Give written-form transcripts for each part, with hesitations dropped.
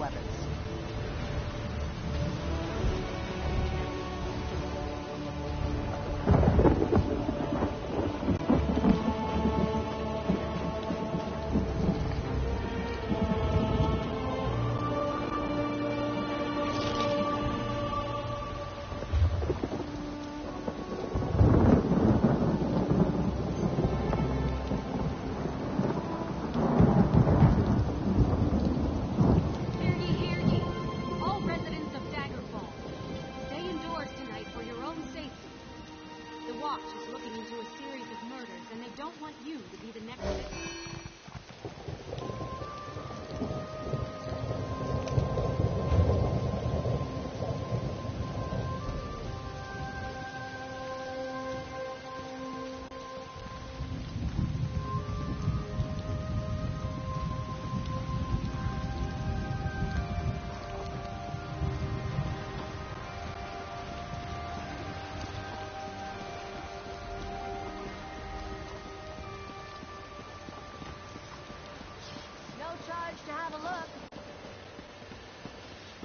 weapons. To have a look.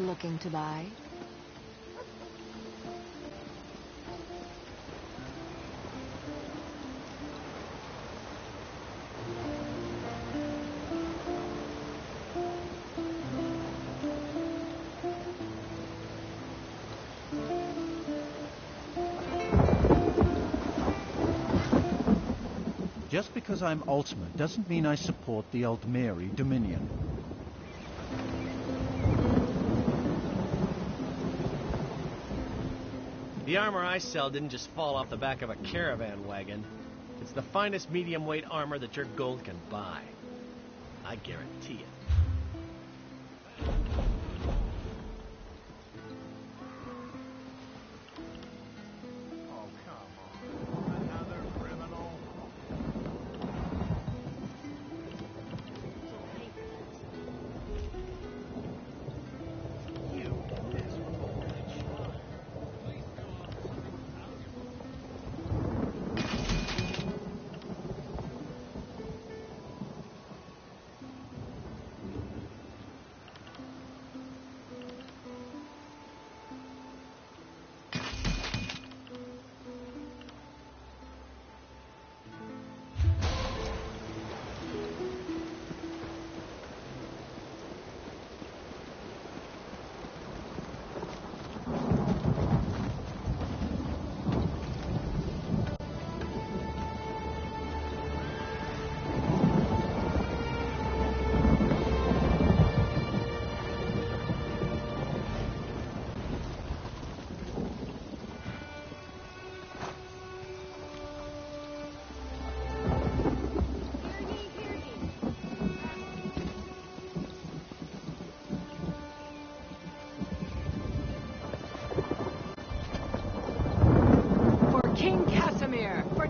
Looking to buy? Just because I'm ultimate doesn't mean I support the Aldmeri Dominion. The armor I sell didn't just fall off the back of a caravan wagon. It's the finest medium-weight armor that your gold can buy. I guarantee it. Oh, come on. Another criminal? You miserable bitch.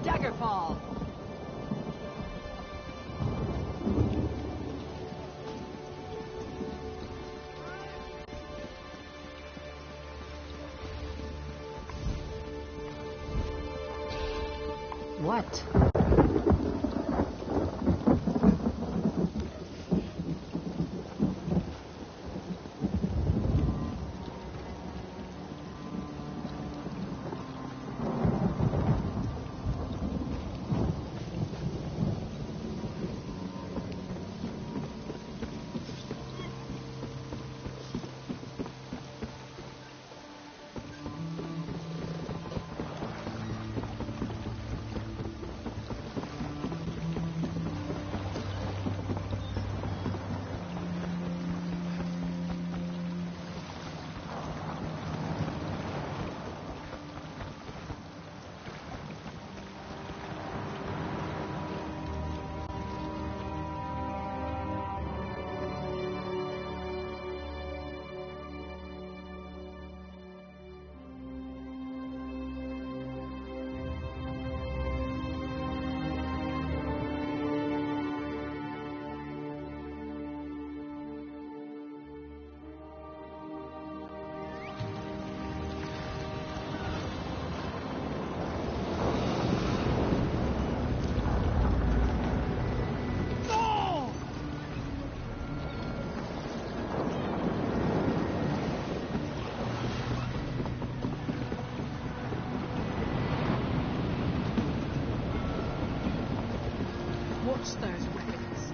Daggerfall. What? torch those weapons.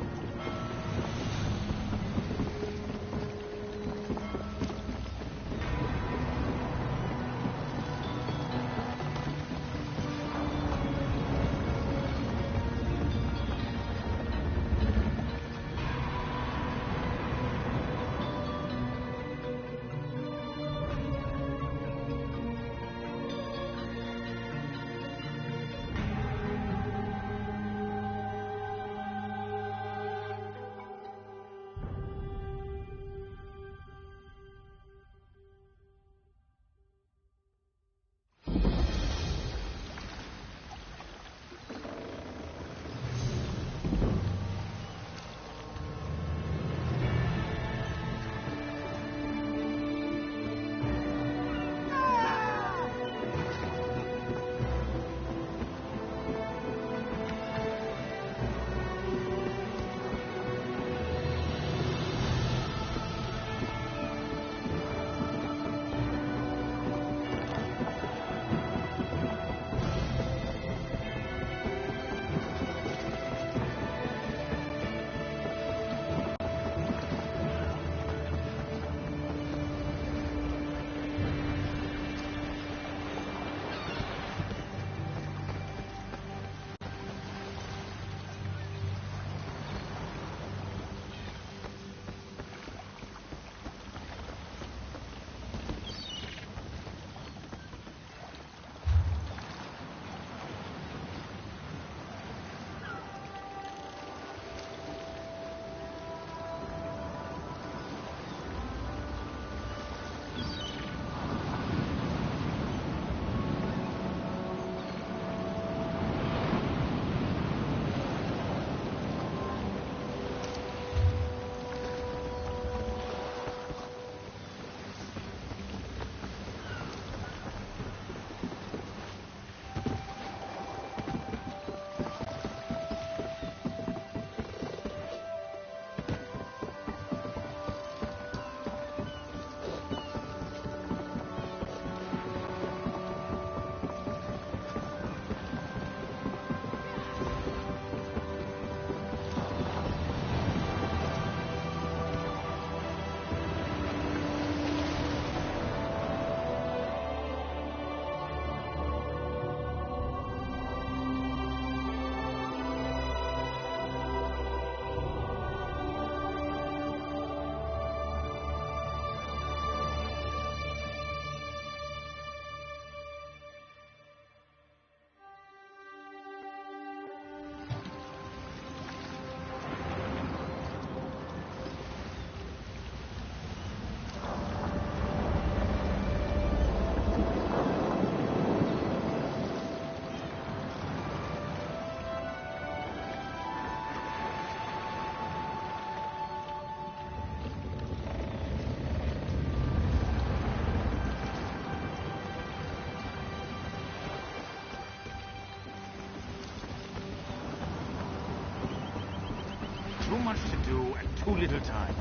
Too much to do and too little time.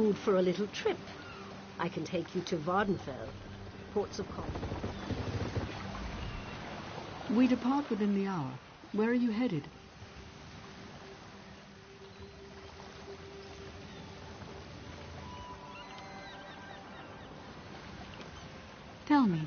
mood for a little trip? I can take you to Vardenfell, ports of call. We depart within the hour. Where are you headed? Tell me.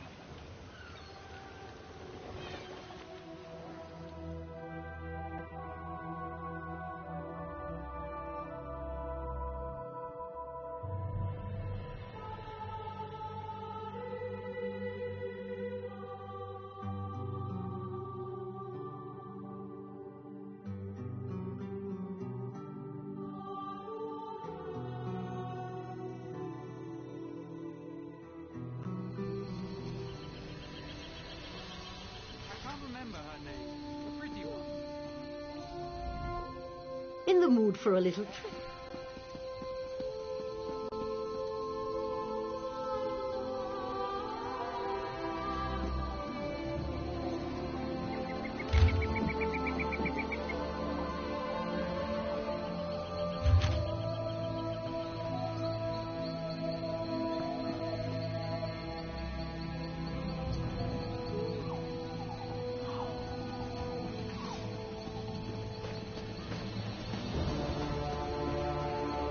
In the mood for a little trip?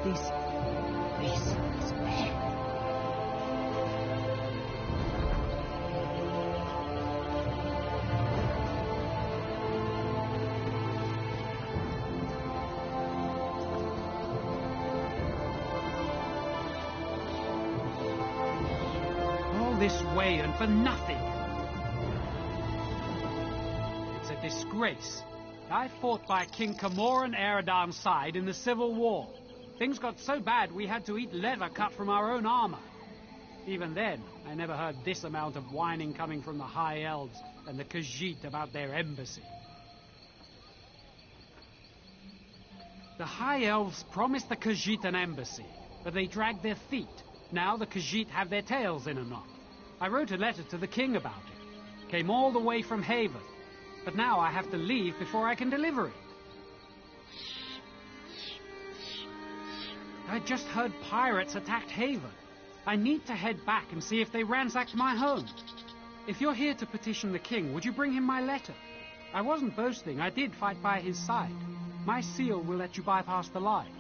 This is bad. All this way and for nothing. It's a disgrace. I fought by King Camoran Eradan's side in the Civil War. Things got so bad we had to eat leather cut from our own armor. Even then, I never heard this amount of whining coming from the High Elves and the Khajiit about their embassy. The High Elves promised the Khajiit an embassy, but they dragged their feet. Now the Khajiit have their tails in a knot. I wrote a letter to the king about it. Came all the way from Haven. But now I have to leave before I can deliver it. I just heard pirates attacked Haven. I need to head back and see if they ransacked my home. If you're here to petition the king, would you bring him my letter? I wasn't boasting. I did fight by his side. My seal will let you bypass the line.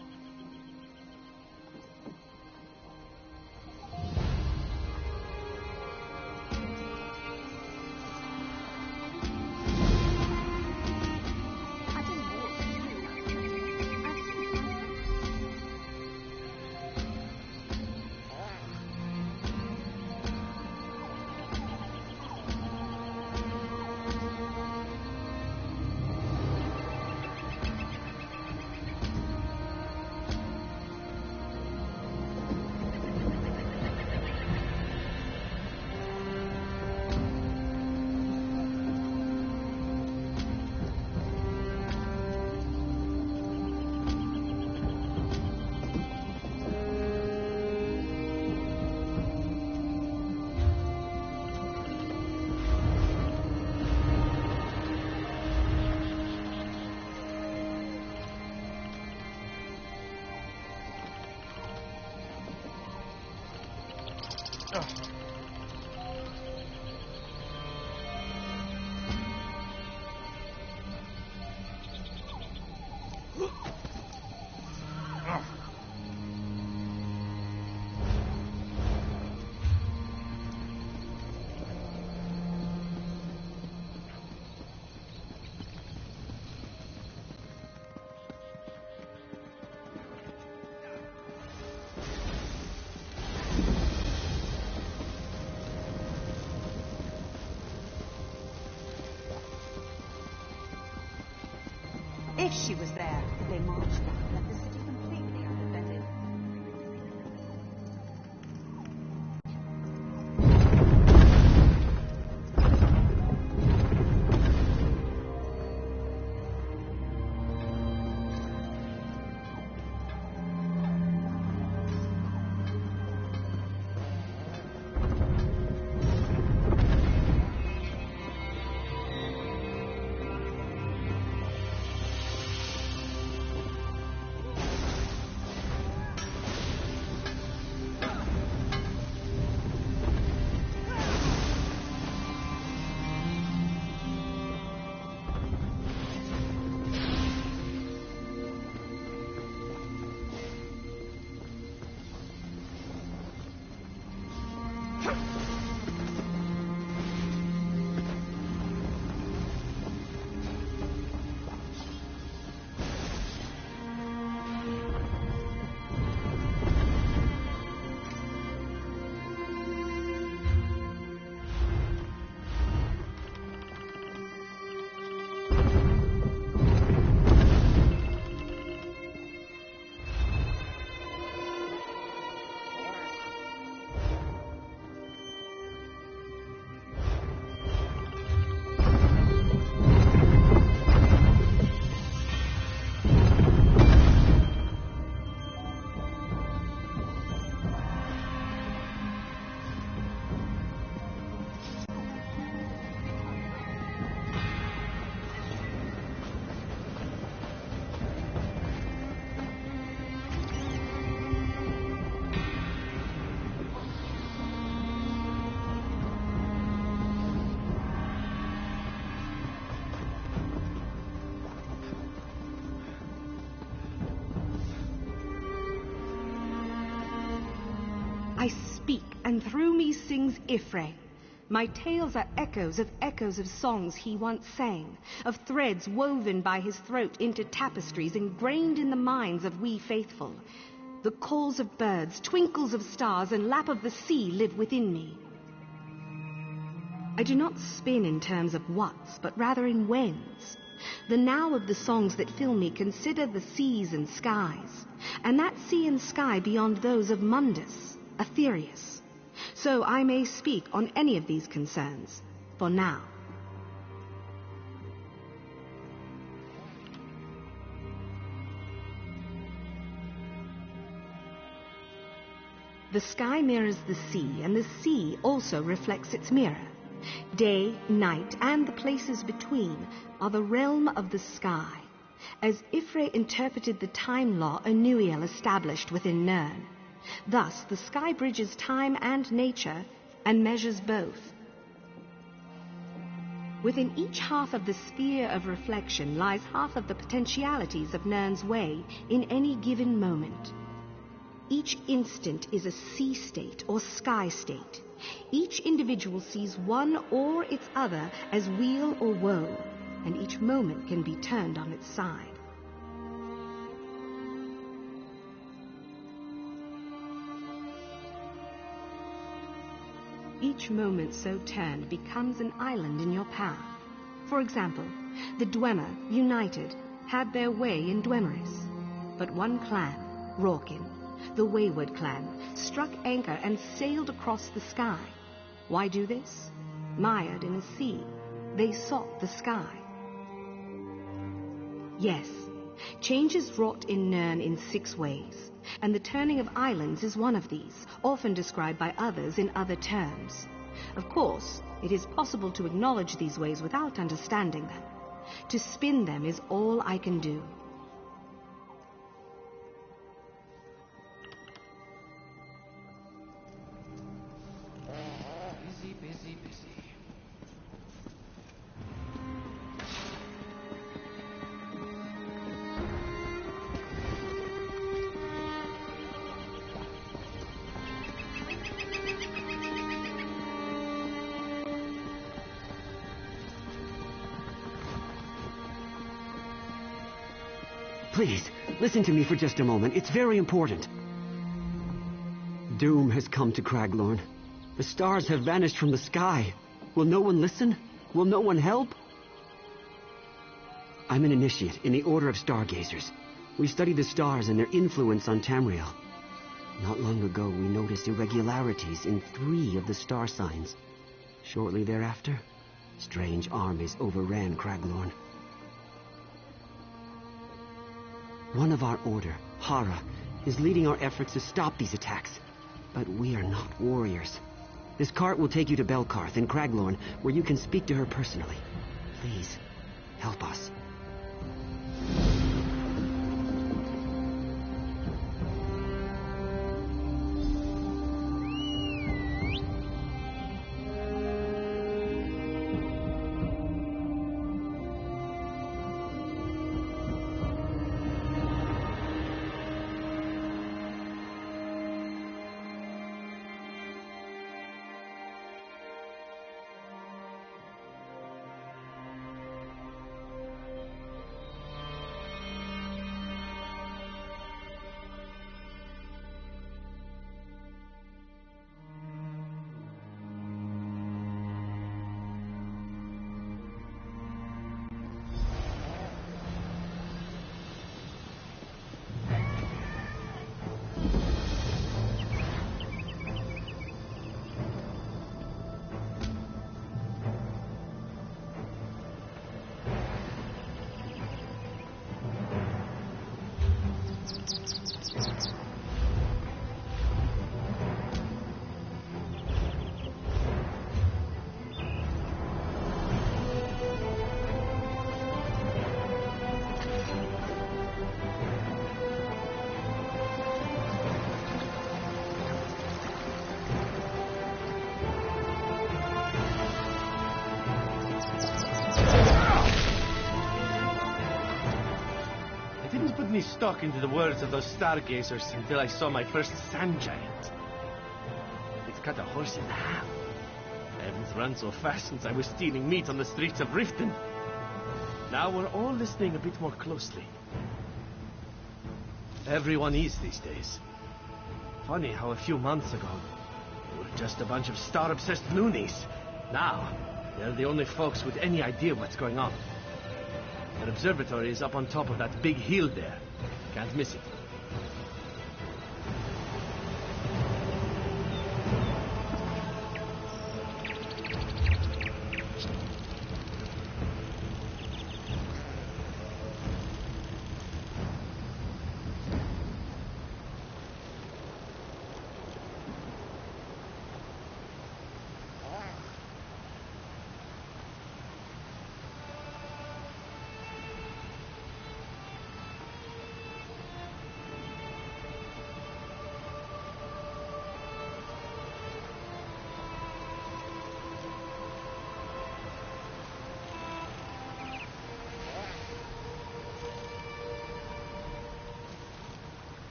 If she was there, they marched back, left the city completely undefended. and through me sings Ifre. My tales are echoes of songs he once sang, of threads woven by his throat into tapestries ingrained in the minds of we faithful. The calls of birds, twinkles of stars, and lap of the sea live within me. I do not spin in terms of whats, but rather in whens. The now of the songs that fill me consider the seas and skies, and that sea and sky beyond those of Mundus, Aetherius. So I may speak on any of these concerns, for now. The sky mirrors the sea, and the sea also reflects its mirror. Day, night, and the places between are the realm of the sky, as Ifre interpreted the time law Anuiel established within Nirn. Thus, the sky bridges time and nature, and measures both. Within each half of the sphere of reflection lies half of the potentialities of Nirn's way in any given moment. Each instant is a sea state or sky state. Each individual sees one or its other as weal or woe, and each moment can be turned on its side. Each moment so turned becomes an island in your path. For example, the Dwemer, united, had their way in Dwemeris. But one clan, Rorkin, the Wayward clan, struck anchor and sailed across the sky. Why do this? Mired in a sea, they sought the sky. Yes, change is wrought in Nirn in 6 ways, and the turning of islands is one of these, often described by others in other terms. Of course, it is possible to acknowledge these ways without understanding them. To spin them is all I can do. Busy. Please, listen to me for just a moment. It's very important. Doom has come to Craglorn. The stars have vanished from the sky. Will no one listen? Will no one help? I'm an initiate in the Order of Stargazers. We study the stars and their influence on Tamriel. Not long ago, we noticed irregularities in 3 of the star signs. Shortly thereafter, strange armies overran Craglorn. One of our order, Hara, is leading our efforts to stop these attacks. But we are not warriors. This cart will take you to Belkarth in Craglorn, where you can speak to her personally. Please, help us. Me stuck into the words of those stargazers until I saw my first sand giant. It's cut a horse in half. I haven't run so fast since I was stealing meat on the streets of Riften. Now we're all listening a bit more closely. Everyone is these days. Funny how a few months ago, they were just a bunch of star-obsessed loonies. Now, they're the only folks with any idea what's going on. Their observatory is up on top of that big hill there. Can't miss it.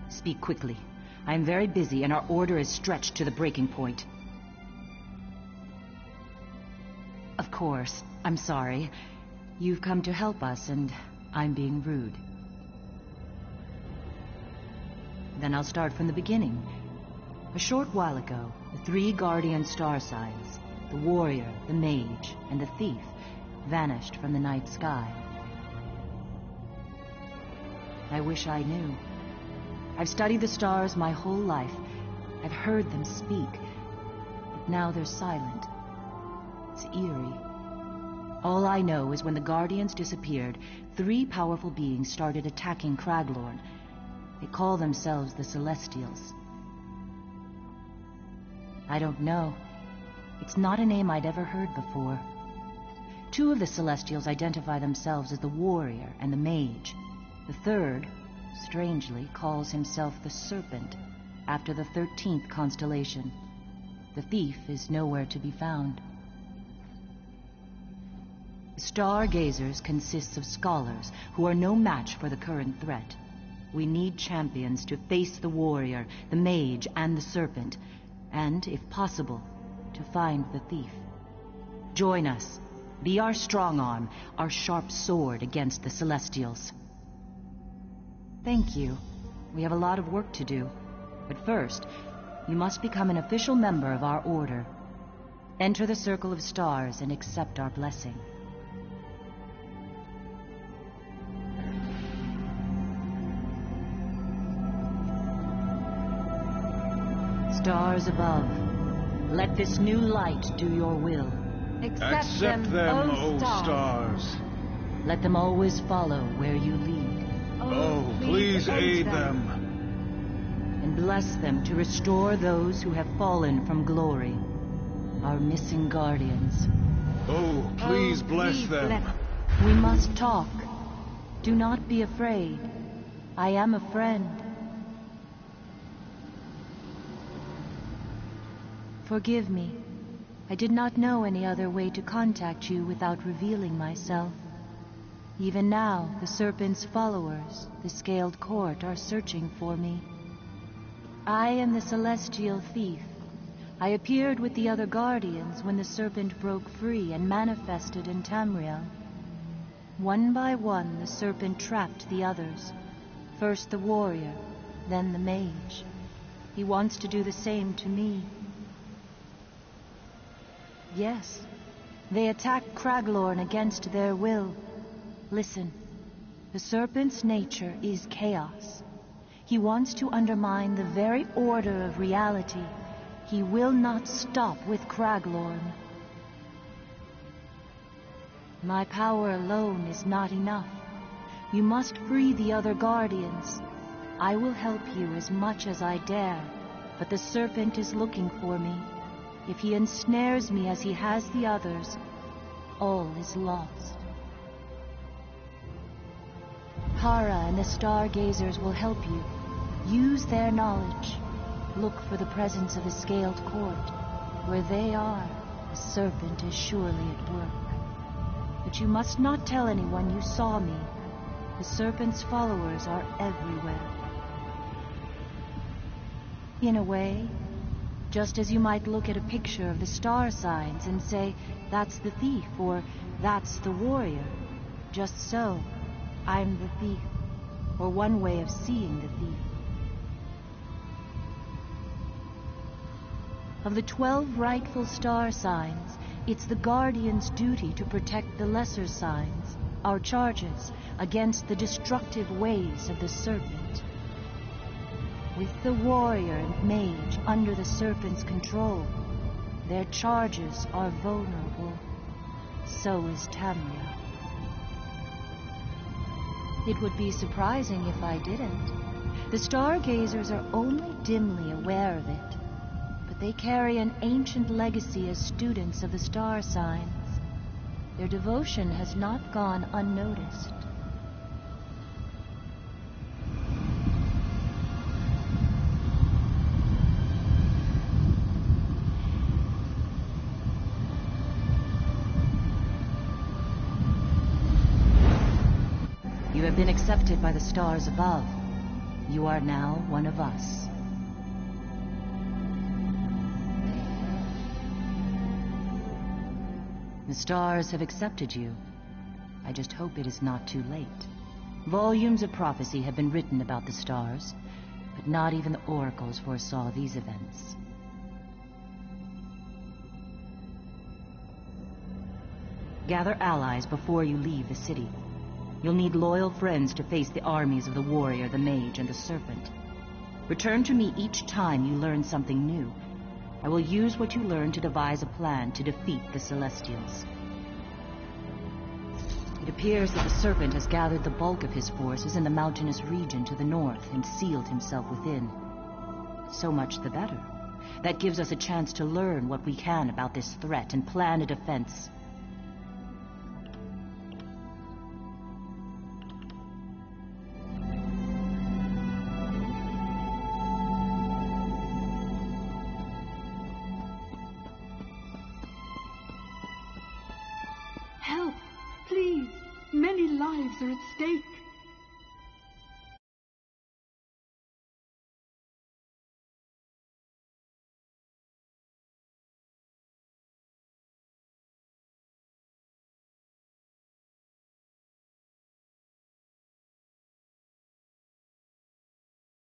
Speak quickly. I am very busy and our order is stretched to the breaking point. Of course. I'm sorry. You've come to help us and I'm being rude. Then I'll start from the beginning. A short while ago, the 3 guardian star signs, the warrior, the mage, and the thief, vanished from the night sky. I wish I knew. I've studied the stars my whole life. I've heard them speak. But now they're silent. It's eerie. All I know is when the Guardians disappeared, 3 powerful beings started attacking Craglorn. They call themselves the Celestials. I don't know. It's not a name I'd ever heard before. 2 of the Celestials identify themselves as the warrior and the mage. The third, strangely, calls himself the Serpent, after the 13th constellation. The thief is nowhere to be found. The Stargazers consists of scholars who are no match for the current threat. We need champions to face the warrior, the mage, and the Serpent, and, if possible, to find the thief. Join us. Be our strong arm, our sharp sword against the Celestials. Thank you. We have a lot of work to do. But first, you must become an official member of our order. Enter the Circle of Stars and accept our blessing. Stars above, let this new light do your will. Accept them, O stars. Let them always follow where you lead. Oh, please aid them. And bless them to restore those who have fallen from glory, our missing guardians. Oh, please bless them. We must talk. Do not be afraid. I am a friend. Forgive me. I did not know any other way to contact you without revealing myself. Even now, the Serpent's followers, the Scaled Court, are searching for me. I am the Celestial Thief. I appeared with the other Guardians when the Serpent broke free and manifested in Tamriel. One by one, the Serpent trapped the others. First the warrior, then the mage. He wants to do the same to me. Yes. They attacked Craglorn against their will. Listen, the serpent's nature is chaos. He wants to undermine the very order of reality. He will not stop with Craglorn. My power alone is not enough. You must free the other guardians. I will help you as much as I dare, but the serpent is looking for me. If he ensnares me as he has the others, all is lost. Hara and the Stargazers will help you. Use their knowledge. Look for the presence of the Scaled Court. Where they are, the serpent is surely at work. But you must not tell anyone you saw me. The serpent's followers are everywhere. In a way, just as you might look at a picture of the star signs and say, that's the thief, or that's the warrior. Just so, I'm the thief, or one way of seeing the thief. Of the 12 rightful star signs, it's the Guardian's duty to protect the lesser signs, our charges, against the destructive ways of the serpent. With the warrior and mage under the serpent's control, their charges are vulnerable. So is Tamriel. It would be surprising if I didn't. The Stargazers are only dimly aware of it, but they carry an ancient legacy as students of the star signs. Their devotion has not gone unnoticed. You have been accepted by the stars above. You are now one of us. The stars have accepted you. I just hope it is not too late. Volumes of prophecy have been written about the stars, but not even the oracles foresaw these events. Gather allies before you leave the city. You'll need loyal friends to face the armies of the warrior, the mage, and the serpent. Return to me each time you learn something new. I will use what you learn to devise a plan to defeat the Celestials. It appears that the serpent has gathered the bulk of his forces in the mountainous region to the north and sealed himself within. So much the better. That gives us a chance to learn what we can about this threat and plan a defense. Help! Please! Many lives are at stake.